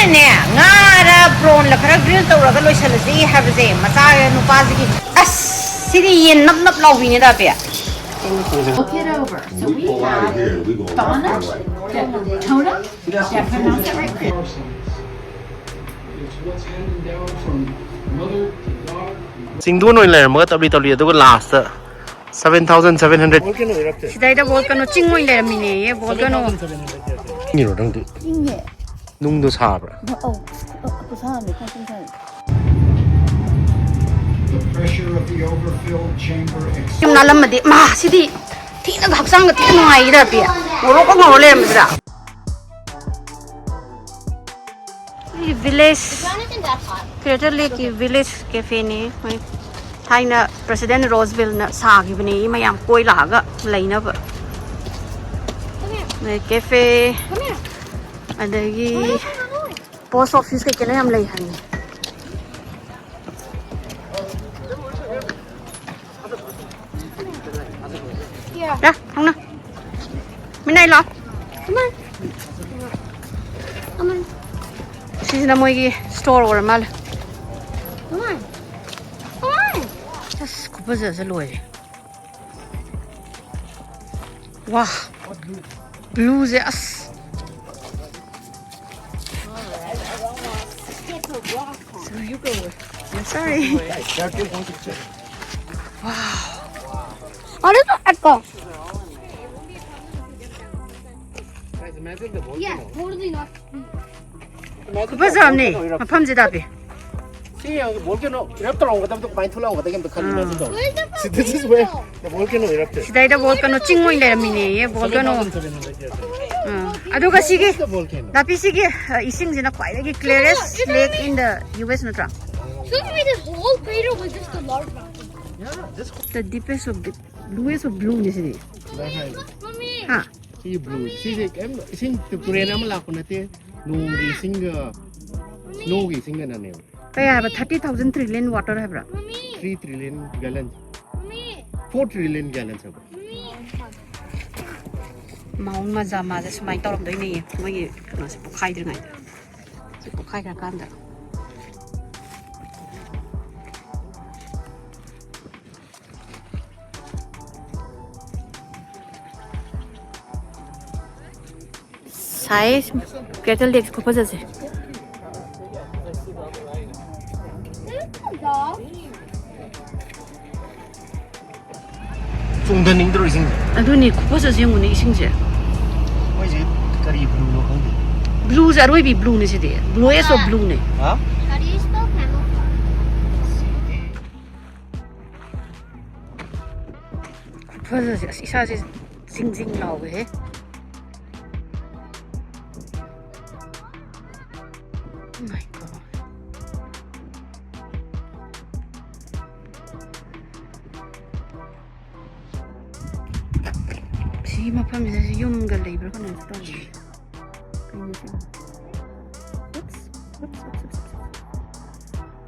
ꯑꯩꯅꯅꯦ ꯉꯥꯔ ꯕ꯭ꯔꯣꯟꯂ ꯈꯔ ꯒ꯭ꯔꯤꯜ ꯇꯧꯔꯒ ꯂꯣꯏꯁꯜꯂꯁꯤ ꯍꯥꯏꯕꯁꯦ ꯃꯆꯥ ꯅꯨꯄꯥꯁꯤꯒꯤ ꯑꯁ ꯁꯤꯗꯤ ꯌꯦꯟ ꯅꯞ ꯅꯞ ꯂꯥꯎꯕꯤꯅꯦꯗ ꯑꯄꯦ. Look it over. So we have bonnet, totem. Yeah, pronounce it right. It's what's handed down from mother to daughter. Singdun oil lermaga tabli aduga last 7,700 Sidaida volcano chingoi lermine ye volcano. Ngiro dangdi. Inge. Nungdo sabra. Oh, kusahan kusahan. The pressure of the overfilled chamber Yung nalamadi ma sidi thina haksang thina ngai da pia. Ngoro ko ngoro lermida. Village Crater Lake village cafe ni Thailand President Roosevelt na sagibani mayam koi laga lainaba cafe adagi post office ke kena yam lai hani ya hong na minai lo aman She's na moigi store or mal. Come on. Come on. Just kupaza sa loy. Wow. Blue as. So you go. I'm sorry. Wow. What is that? Go. Yeah, totally not. Kupaza amni. Mapam jidabi. See, volcano erupted over the Pintula over the Kalima. This is where the volcano erupted. Sidaida volcano chingoi lermine ye volcano. Aduga sige. Tapi sige ising jina quite clearest lake in the US natra. So maybe this whole crater was just a large mountain. Yeah, this The deepest of bluest of blue ni sidi. Mommy. Ha. see blue. See the sing to Korean malakunate. Nungi singer. Nogi singer na name. Kaya ba 30,000 trillion water hai bra. 3 trillion gallons. Mommy. 4 trillion gallons. Mt.Mazama se sumai torom doi ni moi kano se pokhai dir ngai. Se pokhai ka kan da. Size Gretel Lake ko paja se. Chungdan ning dro sing. Aduni ko paja se nguni ising je. Moi je kari blue no khang. Blue za roi bi blue ni se de. Blue es of blue ne. Ha? How do you spell camel? Paja se isa se sing sing lao he. Oh my god. Si mapam se yum ga labor ko na ito. Oops.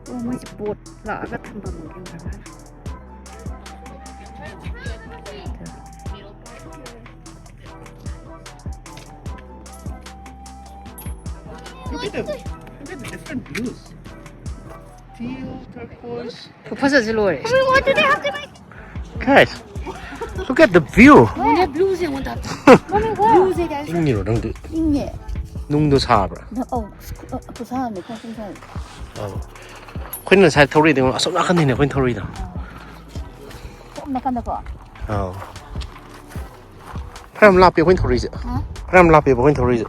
Oh my boat la aga thamba mo kin ba. Look at the different blues. Teal, turquoise. Ko phasa se lore. What do they have to make? Guys, look at the view. Ne blue se won't have. Mommy, where? Guys. Ingiro dangdi. Inge. Nungdo sabra. Oh, kusahan kusahan. Khuyna sai thori de asam na kan ne khuyna thori da. Makan ko. Oh. Pram la pe khuyna thori je. Pram la pe khuyna thori je.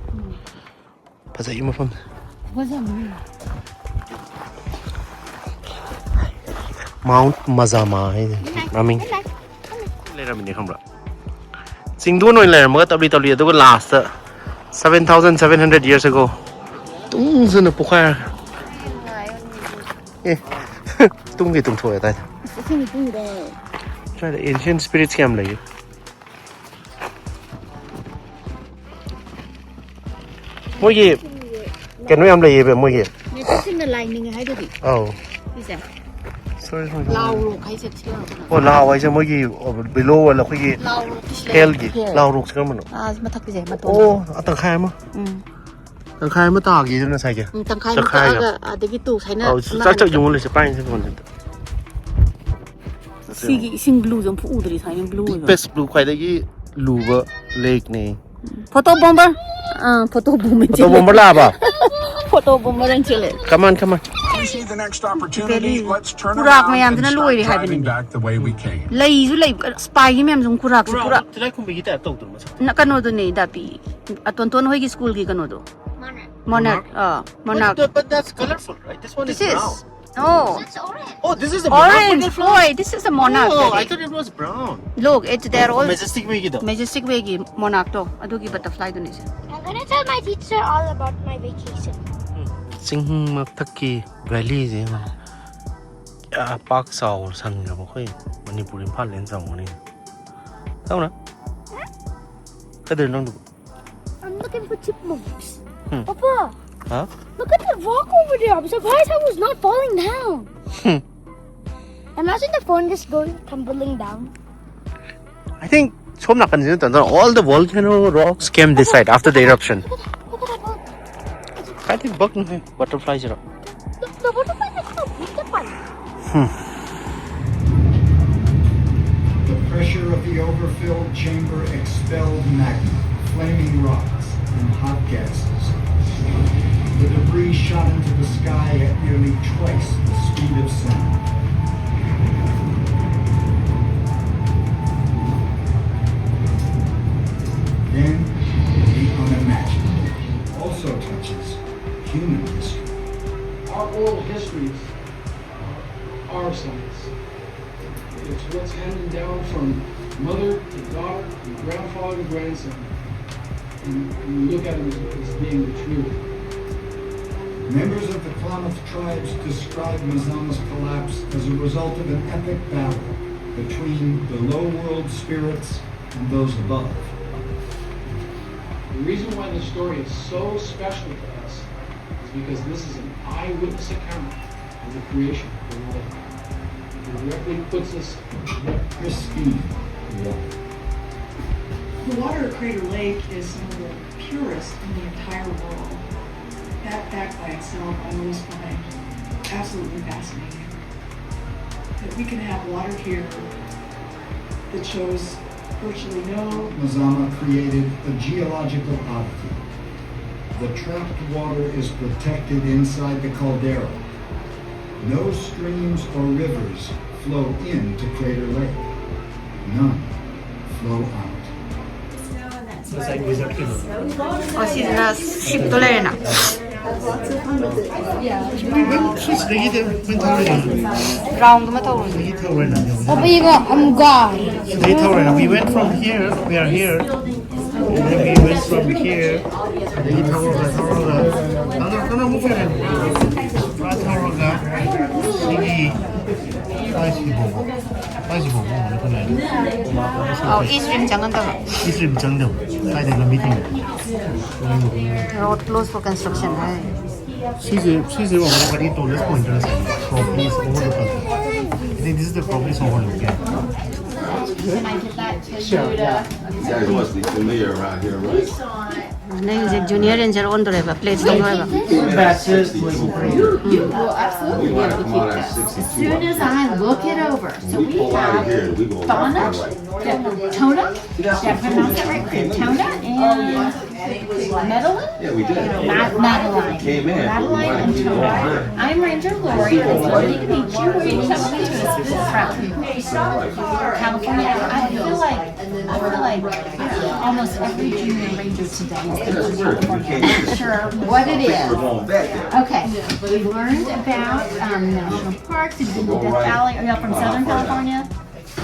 Phasa ima pham. Mt.Mazama hai raming le ramine khambra Singdun oil lermaga tabli aduga last 7,700 years ago tungzuna pukhar tunggi tung thoya ta try the ancient spirits kam lagi mogi kenu yam lagi be mogi Ne sin the lining hai do di. oh Is that? sorry Lao ro khai se thia. oh lao ai je mogi below wala khogi Lao ro hell gi lao ruk se mano mathak pi je ma to. oh atang khai ma Tang khai ma ta gi na sai ge. Tang khai ma ta ga adagi tu sai na. Oh, chak chak yung le se pai se kon. Sing blue jong phu udri sai blue. Best blue khai da gi luba lake ne. Photo bomber. Photo bomber. Photo bomber la ba. Photo bomber ang chile. Come on, come on. We see the next opportunity. Let's turn Kurak around mayam and dina start loi hai driving bini. back the way we came. Lai ju lai spy mayam jong kurak se kurak. Tilai khum bi ta tok tu ma. Na kano do ne da pi. Aton ton hoi gi school gi kano do. Monarch. Monarch. But that's colorful, right? This one This is is. brown. Oh. It's orange. Oh, this is a Orange. monarch. Boy, this is a monarch. Oh, I Daddy. thought it was brown. Look, it's there all Majestic way gido. majestic way gi monarch to. Aduki butterfly do ne se. I'm gonna tell my teacher all about my vacation. Sing mak thak ki valley je ma. Ya park saw san ga ba khoi Manipur Imphal len saw ni. Tao na. Ka de nang du. I'm looking for chipmunks. Hmm. Papa, Huh? look at the rock over there. I'm surprised I was not falling down. Imagine the phone just going tumbling down. I think chom nak kan jin tan all the volcano rocks came this side after the eruption. Look at that bug. I think bug no hai butterflies are. The butterfly is so beautiful. The pressure of the overfilled chamber expelled magma, flaming rocks, and hot gases. The debris shot into the sky at nearly twice the speed of sound. Then, the unimaginable also touches human history. Our oral histories are our science. It's what's handed down from mother to daughter, to grandfather to grandson. And we look at it as being the truth. Members of the Klamath tribes describe Mazama's collapse as a result of an epic battle between the low world spirits and those above. The reason why this story is so special to us is because this is an eyewitness account of the creation of the world. It directly puts us there. Pristine water. The water at Crater Lake is some of the purest in the entire world. That fact by itself I always find absolutely fascinating. That we can have water here that shows virtually no. Mazama created a geological oddity. The trapped water is protected inside the caldera. No streams or rivers flow into Crater Lake. None flow out. Oh, si na ship to le na. Round ma to. Papa, you got guy. We went from here, we are here, and then we went from here. Oh, East Rim jangan to. Road closed for construction hai. I think this is the province overlook. Can I get that to You guys must be familiar around here, right? Nahi je junior ranger on to reba place to reba. We want to come out at 62. Soon as I look it over. So We we pull out of have here, we go right Donna, right. Tona, did I pronounce that right? Tona and Madeline? Yeah, we did. Madeline. Came in, but we Madeline wanted and to keep going Tona. there. I'm Ranger Lori. It's lovely to meet you. Where are you coming to us from? California. I feel like almost every junior ranger today is going to California. I'm not sure what it We're is. going back there. Okay, we learned about national parks. We've been to Death Valley. Are y'all from Southern California?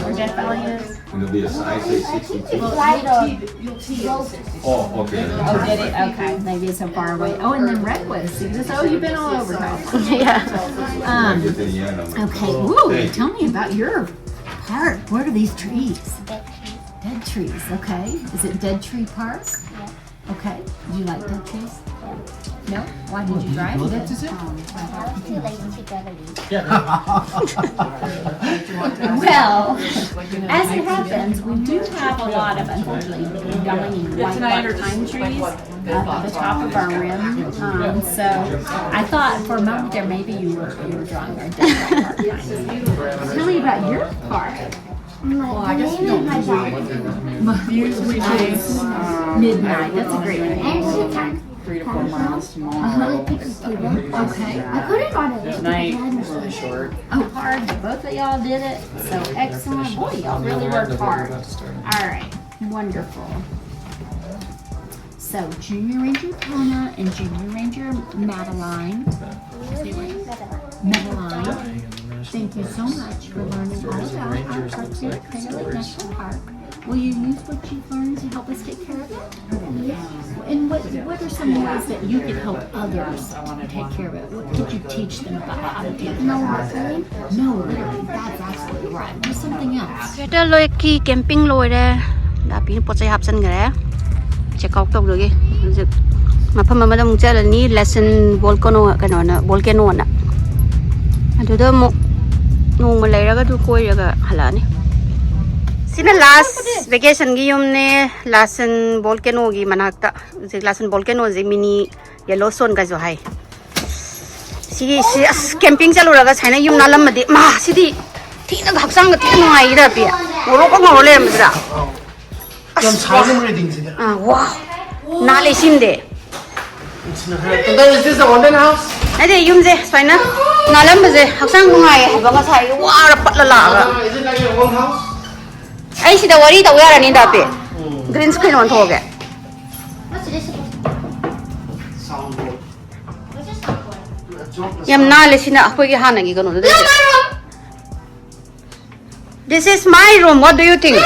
Where Death Valley is? And there'll be a sign say 62. Oh, okay. Oh, did it? Okay, maybe it's so far away. Oh, and then Redwood. See this? Oh, you've been all over California. Yeah. Get to the end of it. Okay. Woo! Thank you. Tell me about your park. What are these trees? Dead trees. Okay. Is it Dead Tree Park? Okay. Do you like dead trees? No? Why did you drive? I'm too lazy to go to Well, as it happens, we do have a lot of, unfortunately, dying white bark pine trees up at the top of our rim. So I thought for a moment there maybe you were drawing our dead white bark pines. Tell me about your park. Well, I guess you don't Midnight. That's a great name. And she attacked 3 to 4 miles tomorrow. Okay. I couldn't run it. Tonight was really short. Oh, hard. Both of y'all did it. So excellent. Boy, y'all really worked hard. All right. Wonderful. So Junior Ranger Kona and Junior Ranger Madeline. Thank you so much for learning all about our Volcanic National Park. Will you use what you've learned to help us take care of it? And what are some ways that you could help others take care of it? What could you teach them about how to do it? No, really, that's absolutely right. There's something else. Kita loi ki camping loi re. Da pi pot chai hap san gare. Check out tok logi. Mafam amada mung chala ni Lassen volcano volcano na. Aduda mo nung ma leiraga du koiraga halani. Sina last vacation gi yumne Lassen volcano gi manakta. Lassen volcano je mini Yellowstone ga jo hai. Si camping chaluraga chaina yum nalam madi ma sidi thina haksang ga thina ngai da pi. Ngoro ko ngoro le mda. Yam chagam reading sida. Wow. Nale sinde. Is this the London house? Ade yum je saina nalam baje haksang ngai ba nga sai wa ra patla la ga. Is it like your own house? Ai sida wari ta wara ni da pe. Green screen on thoge. What's this supposed to Soundboard. What's this soundboard? Yam nale sina akoi gi hana gi gano de. This is my room. What do you think?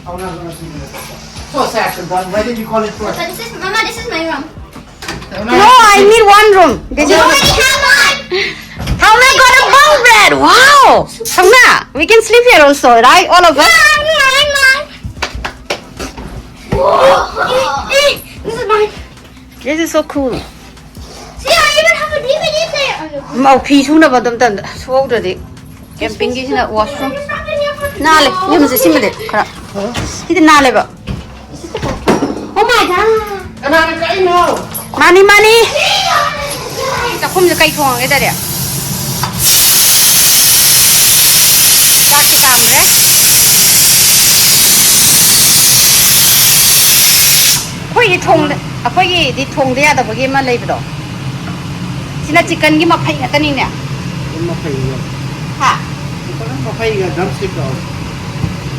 I'm not gonna see this. First action, but why did you call it first? Mama, this is my room. No, I need one room. This is already have one. Thauna got a bunk bed. Wow. Thauna, we can sleep here also, right? All of us. This is mine. This is so cool. See, I even have a DVD player. Mau phi suna ba dam tan so da de. Camping gi sina washroom. Nale, yum se simade. Khara. Hidi nale ba. Oh my god. Mani mani. Ta khum je kai thong ge da de. Ta ki kam re. Khoi di thong de. Akhoi gi di thong de ya da ba ge ma lei ba do. Sina chicken gi ma phai na ta ni ne. Ha. Drumstick.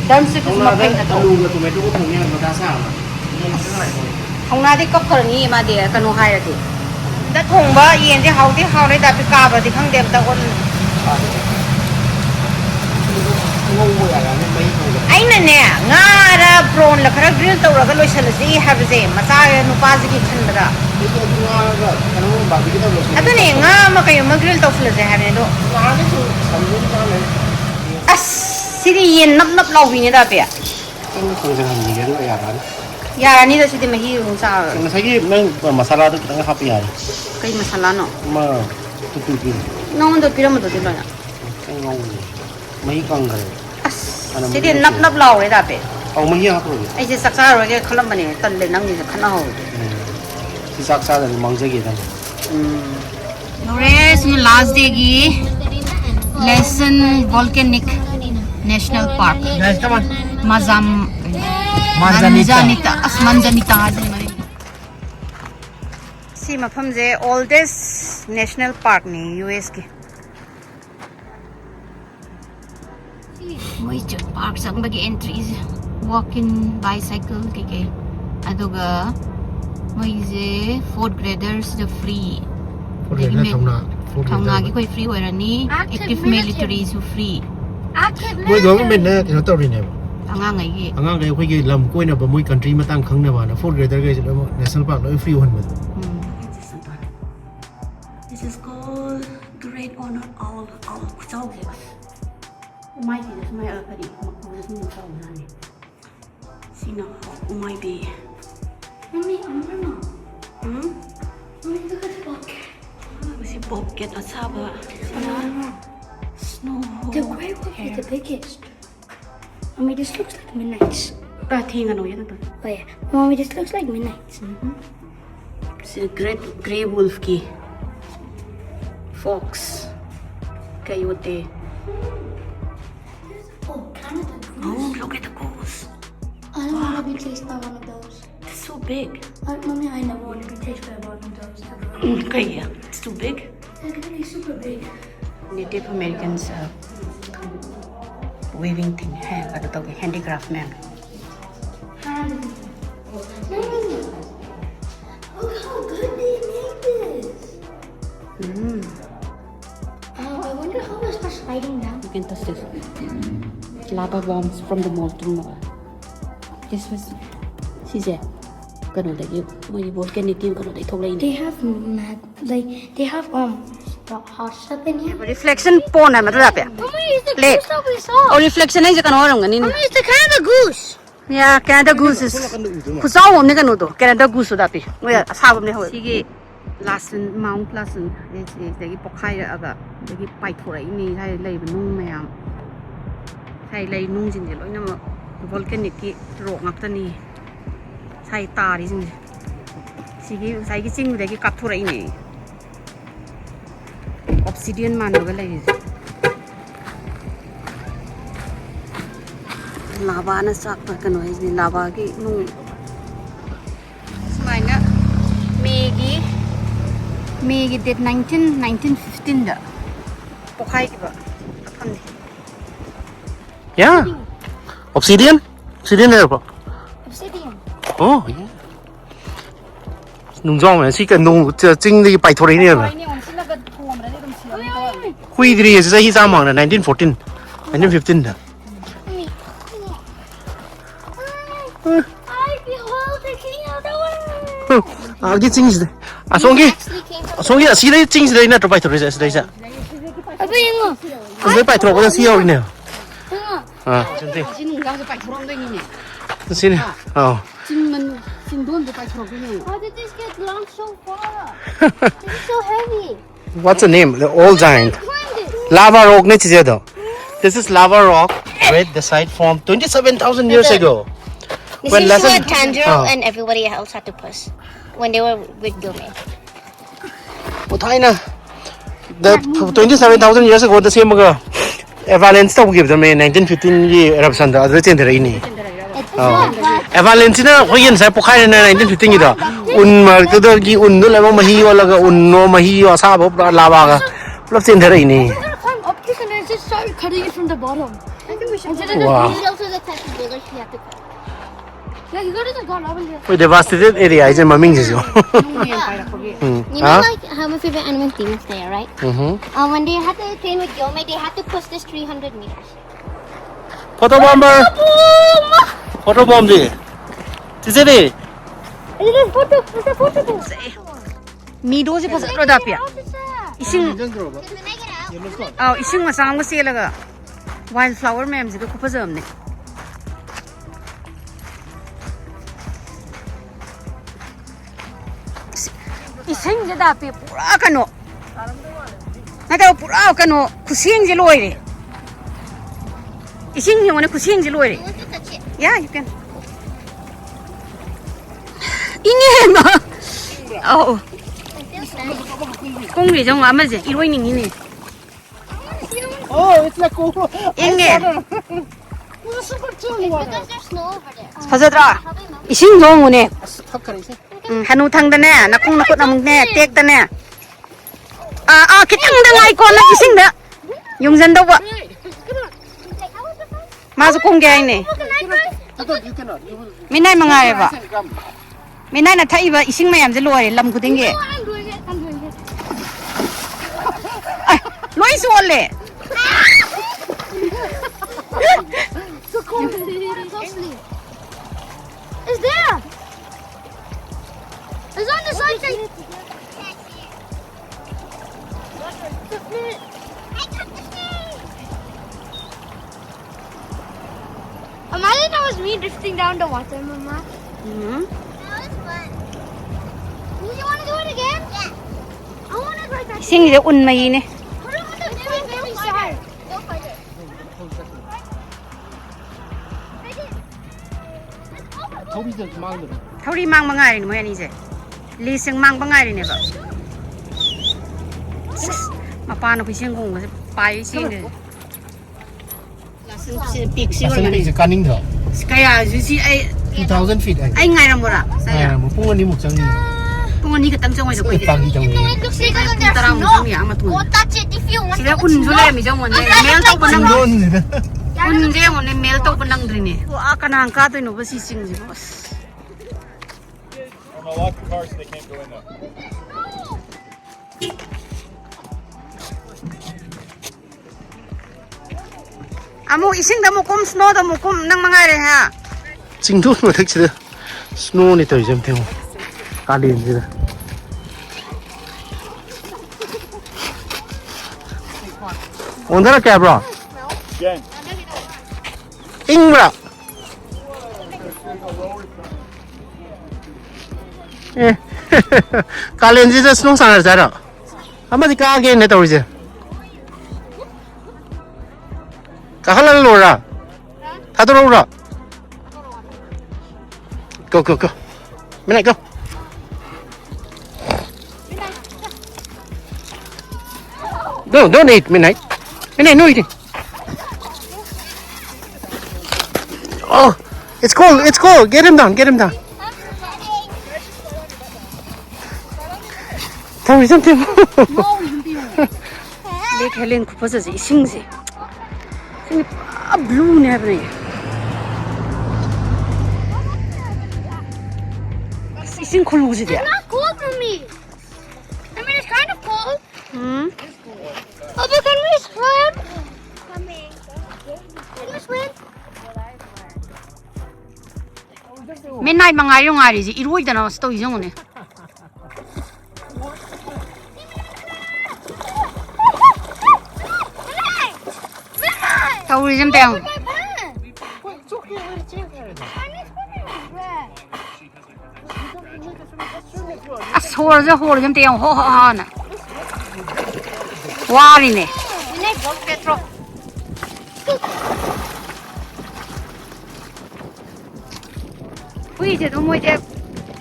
Drumstick is ma phai na to. Tomato ko thong yan madasa. Thong na di kop thar ni ma de ka no hai ra di. Da thong ba yen je hau le da pi ka ba di khang dem ta on. Ai na ne nga ra prawn la khara grill taw ra ga loi sal ji ha ba je ma sa nu pa ji ki khan da. Adu ne nga ma kayo ma grill taw sal je ha ne do. As sidi yen nap law bi ne da pe. Ya ni da sidi ma hi ru sa. Masagi nang masala to kitang happy yari. Kai masala no. Ma tutu. No ndo piram do de lo na. Mai kang gare. As sidi nap law re da pe. Au mai ha to. Ai je saksa ro ge khalam bane tan le nang ni khana ho. Si saksa da mangjagi da. Nore sin last day gi Lassen Volcanic National Park. Guys, come on. Manzanita. Manzanita. Si mafam je oldest national park ni US ki. Moi chu park sang bagi entries walk-in bicycle ke. Aduga moi je fourth graders the free. Thongna gi koi free oirani active military su free. Moi government na kino to rin ba. Angang ai gi. Angang ga khoi gi lam koi na ba moi country ma tang khang na ba na fourth grader ga national park no free one ba. This is called Great Honor of Soldiers. Mai thì mai ở cái điểm mà không được như sau này. Sina, umay be. Mommy, I'm gonna. Hmm? Mommy, look at the bucket. Kasi bobcat at saba. Snow. The gray wolf is the biggest. Mommy, this looks like midnights. Prating ano yan ito. Oh yeah. Mommy, this looks like midnights. Si gray wolf ki. Fox. Coyote. Oh, Canada goose. Oh, look at the goose. I don't want to be chased by one of those. It's so big. Mommy, I never want to be chased by one of those. Ever. Kaya, it's too big. They're gonna be super big. Native Americans weaving thing, handicraft man. Look how good they make this. I wonder how it starts sliding down. You can touch this. Lava bombs from the molten lava. This was. Size. Kano da you? May volcanic yung kano da itong They have they have hot stuff in here. Reflection po na matulapya. Mommy, it's the Plate. goose that we saw. Oh, reflection ay sa kano orang ganin. Mommy, it's the Canada goose. Yeah, Canada goose is. Kusaw mo ni kano to. Canada goose dapi. Ngoy asabam ni hawi. Sige. Lassen, Mount Lassen. Dagi pokhai ra aga. Dagi pai thorai ni sai lei nung mayam. Sai lei nung jin je loi na volcanic ki ro ngak ta ni. Sai ta ri jin. Sige sai ki ching dagi kap thorai ni. Obsidian man ga lei. Lava na sak pa kano ni lava ki nung. Smaina May date 1915 da. Pokhai ki ba? Apam ni. Yeah. Obsidian? Obsidian there ba? Obsidian. Oh, yeah. Nung zong mà, chỉ cần nung chính đi bài thôi này mà. Huy thì sẽ hi ra mảng là 1914, 1915 đó. I behold the king of the world. À cái chính gì? À xong cái là xí đấy chính gì đấy nè, tụi bài thôi đấy đấy sao? Apa yang Cái bài thôi có xí rồi nè. À, chân đi. Xin ngang bài thong đây ni. Xin. Oh. Xin đôn bài thong đây ni. How did this get launched so far? This is so heavy. What's the name? The old giant. Lava rock ne chije do. This is lava rock where the site formed 27,000 years ago. This When is Lassen- what Tanjiro Oh. and everybody else had to push when they were with Gilme. Uthai the 27,000 years ago the same ago. Avalanche tau give them 1915 ye eruption da adre chen thera ini. Avalanche na hoyen sai pokhai na 1915 da. Un mar to da gi un no la ma hi wala ga un no ma hi wa sa ba lava ga. Plus chen thera ini. We're gonna climb up this and then just start cutting it from the bottom. I think we should. Wow. These also the type of builders you have to cut. Yeah, you gotta just go up in here. We devastated area is ma ming jiso. You know, like how my favorite anime Demon Slayer, right? When they had to train with Gilme, they had to push this 300 meters. Photo bomber. Photo bomb đi. Thế gì đi? Is it a photo? It's a photo booth. Mido si pasal lo dapya. Ising Can we make it out? ising masang mo sila ga. Wildflower ma'am ziko kupazam ni. Ising je dapya pura kano. Nada pura kano kusing je loi re. Ising yung ano kusing je loi re. You want to touch it? Yeah, you can. Inge ma. Oh. It feels nice. Kung ri jong ama je iroi ning ni. Oh, it's like cool. Inge. Because there's snow over there. Phajadra. Probably not. Ising dong ne. Hanu thang da ne, nakung nakut namung ne, tek da ne. Kitang da ngai ko na ising da. Yung zan daw ba? Ma sa kung gay ne. Minay mga ba? Minay na thai ba ising mayam je loi lam kuding ge. I'm doing it. I'm doing it. Loi suol le. So cool. So sleep. It's there. It's on the side. Imagine that was me drifting down the water, Mama. Hmm. You want to do it again? Yeah. I want to try that. Ising ito unmay ni. Very sharp. Don't fight it. 토비들 망들. Thori mang mga rin mo yan ise. Lising mang mga rin ba. Mapano pa siyang kung payo siyang. Lassen si big siya Lassen ni. is cunning though. Kaya si ay 2,000 feet ay. ay ngay mo ra. Saya. Mo punga ni mo chang ni. Punga ni ka tang jong ay ko. Pagi chang ni. It looks like there's Tarang snow. jong ya matun. Go touch it if you want. Sila un jole mi jong mo ne. Mel to panang Doon nila. un je mo ne mel to panang drin ni. Ko aka na ang ka to no ba si sing ji bos. I don't know what the cars they can't go in though. Amo ising da mo kum snow da mo kum nang mga rin ha. 징도 뭐 택시들 스노우니 또 이제 태워 가리인지다 오늘은 깨브라 Again. 잉브라 예 가리인지다 스노우 산을 자라 한마디 까게 했네 또 이제 가할랄 놀아 다 들어오라 Go, go, go. Midnight, go. No, don't eat, Midnight. Midnight, no eating. Oh, it's cold, it's cold. Get him down, get him down. Tell me something. Lake Helen ko pa sa ising si. Sing blue ne ba ni. Ising cold was it? It's not cold for me. I mean, it's kind of cold. Hmm. Oh, but can we swim? Coming. Can we swim? Midnight mga yung ari si iruy da na sto isong ne. Tourism down. Hold them down. Ho ho ho na. Wari ne. Petro. Ui je no mo je.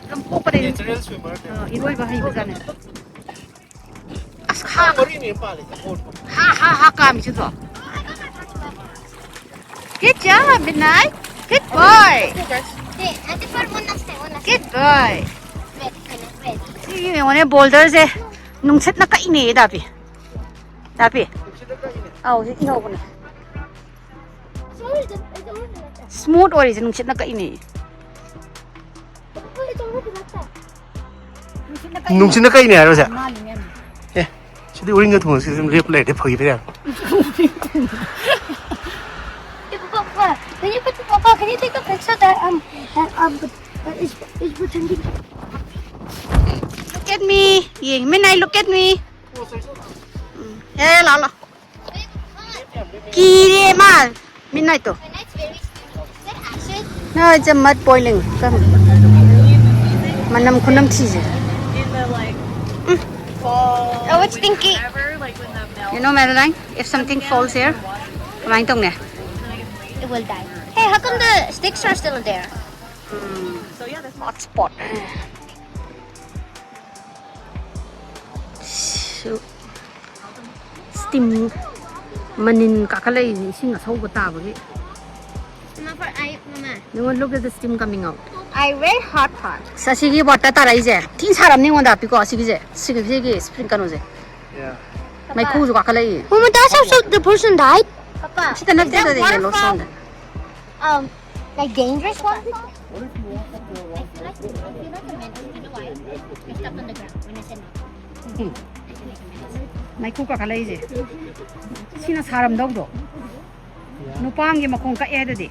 Lam po pa rin. Natural swimmer. Iroy ba hay ba ne. As ha 머리니 빨리. ha ka mi chuto. Good job, Midnight. Good boy. Good boy. Sige, 오늘 boulders eh. Nung set na kaini dapi. Dapi. Aw, ihaw ko na. Smooth ori nung set na kaini. 농신 나 까이네 알아서. 예. 저기 우리 같은 거 지금 리플레이 돼 보이 그냥. Papa, can you take a picture that is pretending? Look at me. Yeah, Midnight, look at me. Eh, lala. Kiri mal. Midnight to. No, it's a mud boiling. Come. Manam kunam cheese. Oh, it's stinky. You know, Madeline, if something falls here, kumain tong ne. It will die. Hey, how come the sticks are still there? So yeah, that's hot spot. So, steam manin kakalay ising asaw ko tabagi. You want to look at the steam coming out. I wear hot pot. Sa sige bata taray je. Tin saram ni wanda piko sige je. Sige spring kanu je. Yeah. May kuzo kakalay. Mama, that's how the person died. Papa, Sita na dito de yellow sound. Like dangerous one? May kuka kalay je. Sina saram daw do. Nupang gi makong ka edadi.